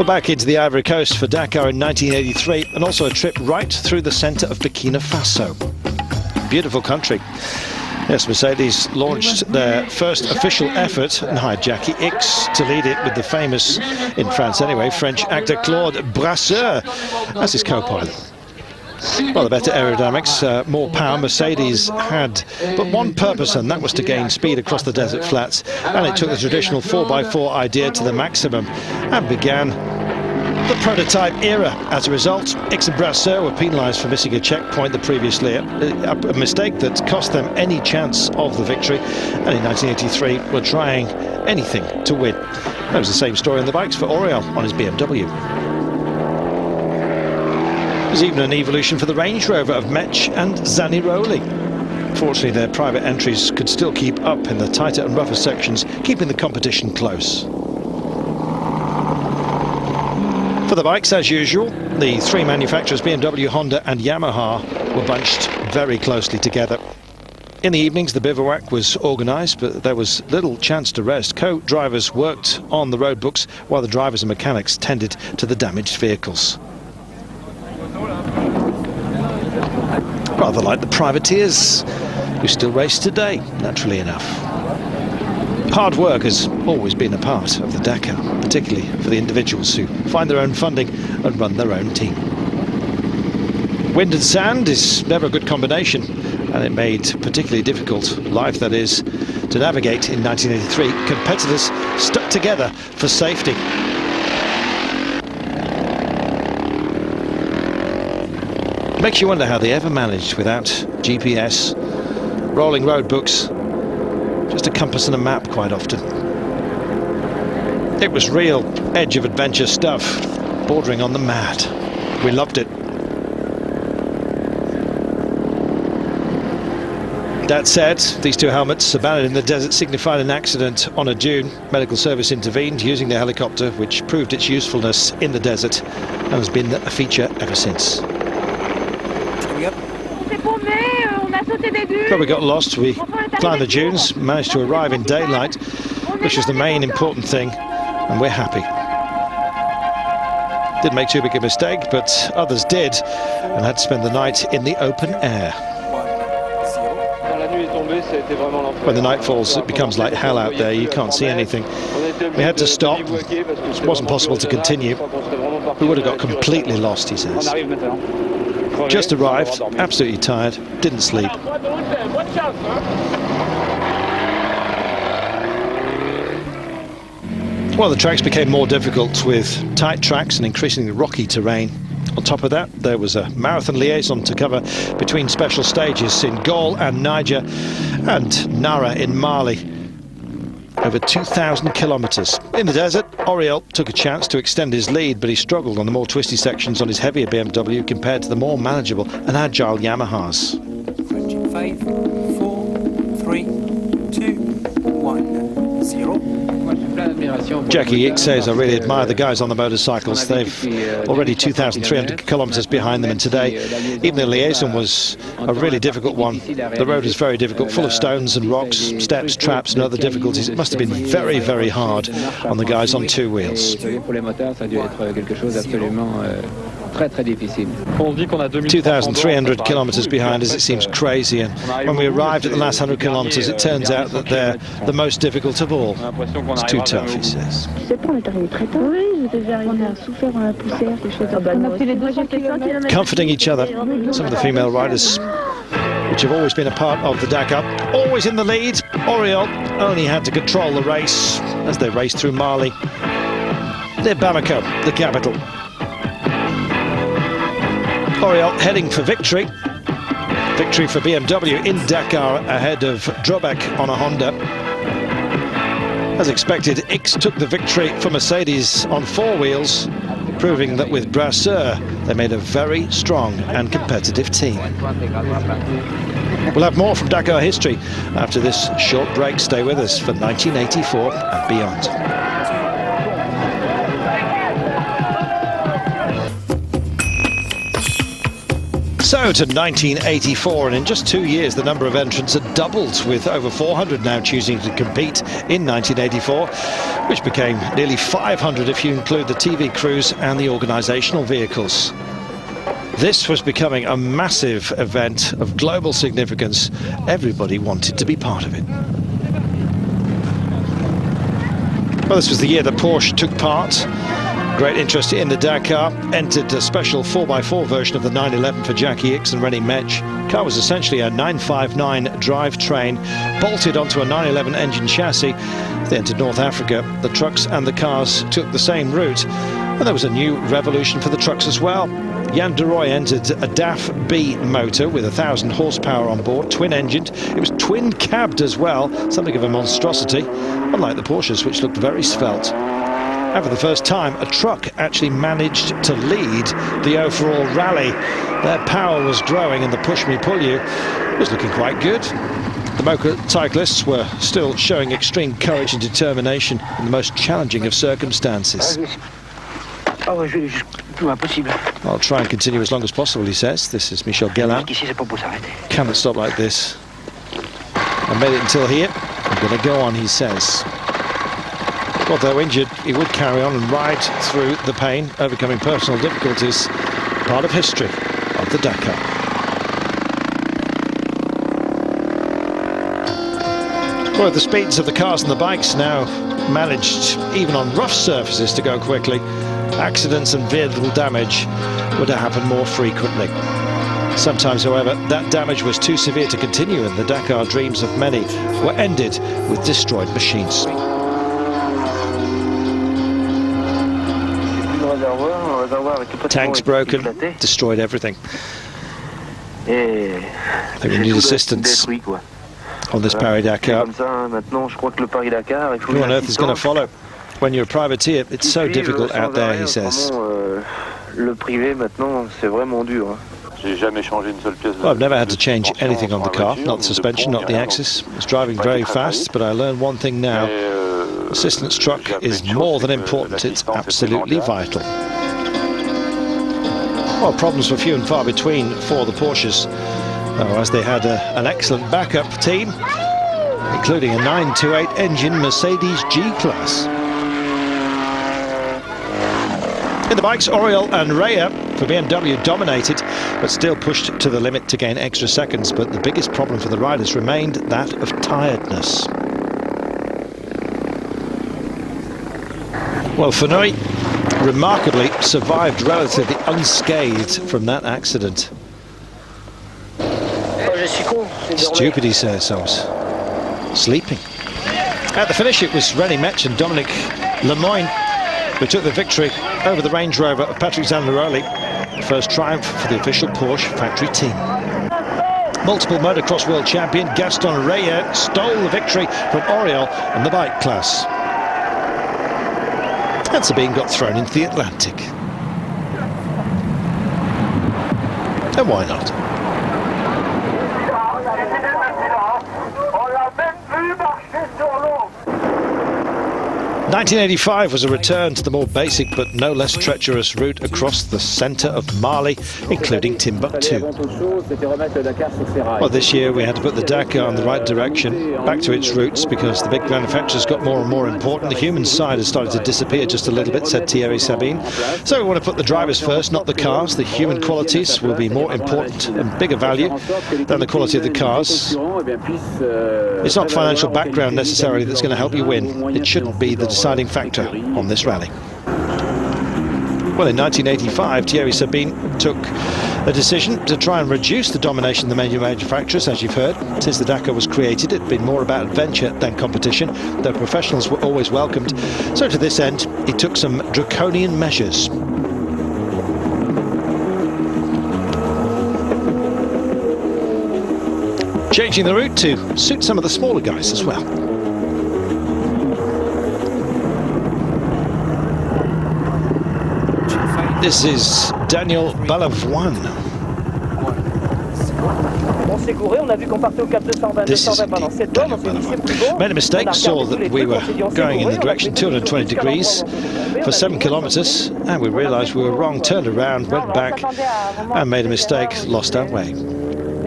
We're back into the Ivory Coast for Dakar in 1983, and also a trip right through the centre of Burkina Faso. Beautiful country. Yes, Mercedes launched their first official effort and hired Jackie Ickx to lead it with the famous, in France anyway, French actor Claude Brasseur as his co-pilot. Well, the better aerodynamics, more power. Mercedes had but one purpose, and that was to gain speed across the desert flats. And it took the traditional 4x4 idea to the maximum and began the prototype era. As a result, Ickx and Brasseur were penalised for missing a checkpoint the previous year, a mistake that cost them any chance of the victory. And in 1983, were trying anything to win. That was the same story on the bikes for Auriol on his BMW. There's even an evolution for the Range Rover of Mech and Zaniroli. Fortunately, their private entries could still keep up in the tighter and rougher sections, keeping the competition close. For the bikes, as usual, the three manufacturers, BMW, Honda and Yamaha, were bunched very closely together. In the evenings, the bivouac was organised, but there was little chance to rest. Co-drivers worked on the road books, while the drivers and mechanics tended to the damaged vehicles. Rather like the privateers, who still race today, naturally enough. Hard work has always been a part of the Dakar, particularly for the individuals who find their own funding and run their own team. Wind and sand is never a good combination, and it made particularly difficult life, that is, to navigate in 1983. Competitors stuck together for safety. Makes you wonder how they ever managed without GPS, rolling road books, just a compass and a map quite often. It was real edge of adventure stuff, bordering on the mad. We loved it. That said, these two helmets abandoned in the desert signified an accident on a dune. Medical service intervened using the helicopter, which proved its usefulness in the desert and has been a feature ever since. But we got lost. We climbed the dunes, managed to arrive in daylight, which was the main important thing, and we're happy. Didn't make too big a mistake, but others did, and had to spend the night in the open air. When the night falls, it becomes like hell out there. You can't see anything. We had to stop. It wasn't possible to continue. We would have got completely lost, he says. Just arrived, absolutely tired, didn't sleep. Well, the tracks became more difficult with tight tracks and increasingly rocky terrain. On top of that, there was a marathon liaison to cover between special stages in Gaul and Niger and Nara in Mali. Over 2,000 kilometres. In the desert, Auriol took a chance to extend his lead, but he struggled on the more twisty sections on his heavier BMW compared to the more manageable and agile Yamahas. 5, 4, 3, 2, 1, 0. Jackie Ickx says, I really admire the guys on the motorcycles. They've already 2,300 kilometres behind them, and today, even the liaison was a really difficult one. The road is very difficult, full of stones and rocks, steps, traps and other difficulties. It must have been very, very hard on the guys on two wheels. 2,300 kilometres behind us, it seems crazy, and when we arrived at the last 100 kilometres, it turns out that they're the most difficult of all. It's too tough, he says. Comforting each other, some of the female riders, which have always been a part of the Dakar, always in the lead. Auriol only had to control the race as they raced through Mali, near Bamako, the capital. Auriol heading for victory. Victory for BMW in Dakar ahead of Drobak on a Honda. As expected, Ickx took the victory for Mercedes on four wheels, proving that with Brasseur they made a very strong and competitive team. We'll have more from Dakar history after this short break. Stay with us for 1984 and beyond. So to 1984, and in just 2 years the number of entrants had doubled, with over 400 now choosing to compete in 1984. which became nearly 500 if you include the TV crews and the organisational vehicles. This was becoming a massive event of global significance. Everybody wanted to be part of it. Well, this was the year that Porsche took part. Great interest in the Dakar. Entered a special 4x4 version of the 911 for Jackie Ickx and Rennie Metz. The car was essentially a 959 drivetrain bolted onto a 911 engine chassis. They entered North Africa. The trucks and the cars took the same route, and there was a new revolution for the trucks as well. Jan de Rooij entered a DAF B motor with 1,000 horsepower on board, twin-engined. It was twin-cabbed as well, something of a monstrosity, unlike the Porsches, which looked very svelte. And for the first time, a truck actually managed to lead the overall rally. Their power was growing, and the Push Me Pull You was looking quite good. The motorcyclists were still showing extreme courage and determination in the most challenging of circumstances. I'll try and continue as long as possible, he says. This is Michel Guellin. Cannot stop like this. I made it until here. I'm going to go on, he says. Although injured, he would carry on and ride through the pain, overcoming personal difficulties. Part of history of the Dakar. Well, the speeds of the cars and the bikes now managed, even on rough surfaces, to go quickly. Accidents and vehicle damage would happen more frequently. Sometimes, however, that damage was too severe to continue, and the Dakar dreams of many were ended with destroyed machines. Tanks broken, destroyed everything. I think we need assistance on this Paris-Dakar. Who on earth is going to follow? When you're a privateer, it's so difficult out there, he says. Well, I've never had to change anything on the car, not the suspension, not the axis. I was driving very fast, but I learned one thing now. Assistance truck is more than important, it's absolutely vital. Well, problems were few and far between for the Porsches, as they had an excellent backup team, including a 928 engine Mercedes G-Class. In the bikes, Oriol and Reyer for BMW dominated, but still pushed to the limit to gain extra seconds. But the biggest problem for the riders remained that of tiredness. Well, Fenouil remarkably survived relatively unscathed from that accident. Stupid, he says. I was sleeping. At the finish, it was Rennie Metz and Dominic Lemoyne who took the victory over the Range Rover of Patrick Zanaroli. The first triumph for the official Porsche factory team. Multiple motocross world champion Gaston Reyer stole the victory from Oriol in the bike class. And Sabine got thrown into the Atlantic. And why not? 1985 was a return to the more basic but no less treacherous route across the centre of Mali, including Timbuktu. Well, this year we had to put the Dakar in the right direction, back to its roots, because the big manufacturers got more and more important. The human side has started to disappear just a little bit, said Thierry Sabine. So we want to put the drivers first, not the cars. The human qualities will be more important and bigger value than the quality of the cars. It's not financial background necessarily that's going to help you win. It shouldn't be the deciding factor on this rally. Well, in 1985, Thierry Sabine took a decision to try and reduce the domination of the major manufacturers, as you've heard. Since the Dakar was created, it had been more about adventure than competition, though professionals were always welcomed. So to this end, he took some draconian measures. Changing the route to suit some of the smaller guys as well. This is Daniel Balavoine. This is Daniel Balavoine. Made a mistake, saw that we were going in the direction 220 degrees for 7 kilometers, and we realized we were wrong, turned around, went back and made a mistake, lost our way.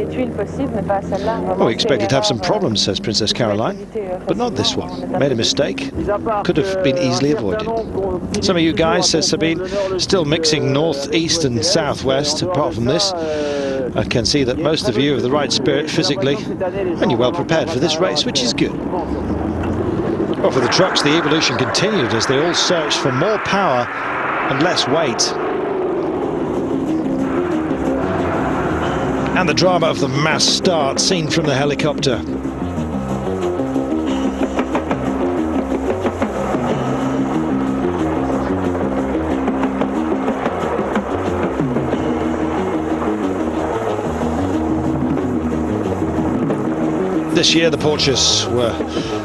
Well, we expected to have some problems, says Princess Caroline, but not this one. Made a mistake. Could have been easily avoided. Some of you guys, says Sabine, still mixing north-east and south-west. Apart from this, I can see that most of you have the right spirit physically, and you're well prepared for this race, which is good. Well, for the trucks, the evolution continued as they all searched for more power and less weight. And the drama of the mass start seen from the helicopter. This year the Porsches were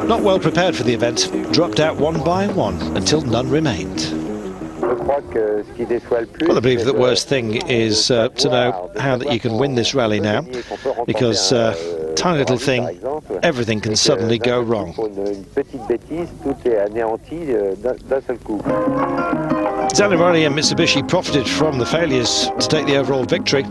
not well prepared for the event, dropped out one by one until none remained. Well, I believe the worst thing is to know how that you can win this rally now, because tiny little thing, everything can suddenly go wrong. Zanardi and Mitsubishi profited from the failures to take the overall victory.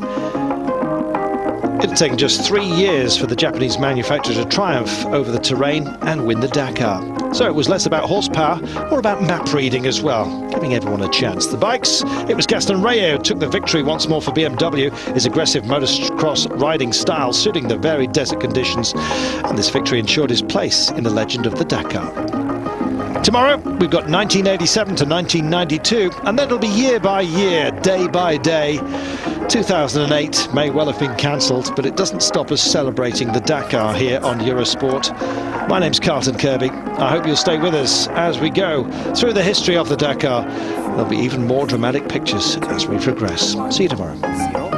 It had taken just 3 years for the Japanese manufacturer to triumph over the terrain and win the Dakar. So it was less about horsepower, more about map reading as well, giving everyone a chance. The bikes, it was Gaston Rayet who took the victory once more for BMW, his aggressive motocross riding style suiting the varied desert conditions, and this victory ensured his place in the legend of the Dakar. Tomorrow, we've got 1987 to 1992, and then it'll be year by year, day by day. 2008 may well have been cancelled, but it doesn't stop us celebrating the Dakar here on Eurosport. My name's Carlton Kirby. I hope you'll stay with us as we go through the history of the Dakar. There'll be even more dramatic pictures as we progress. See you tomorrow.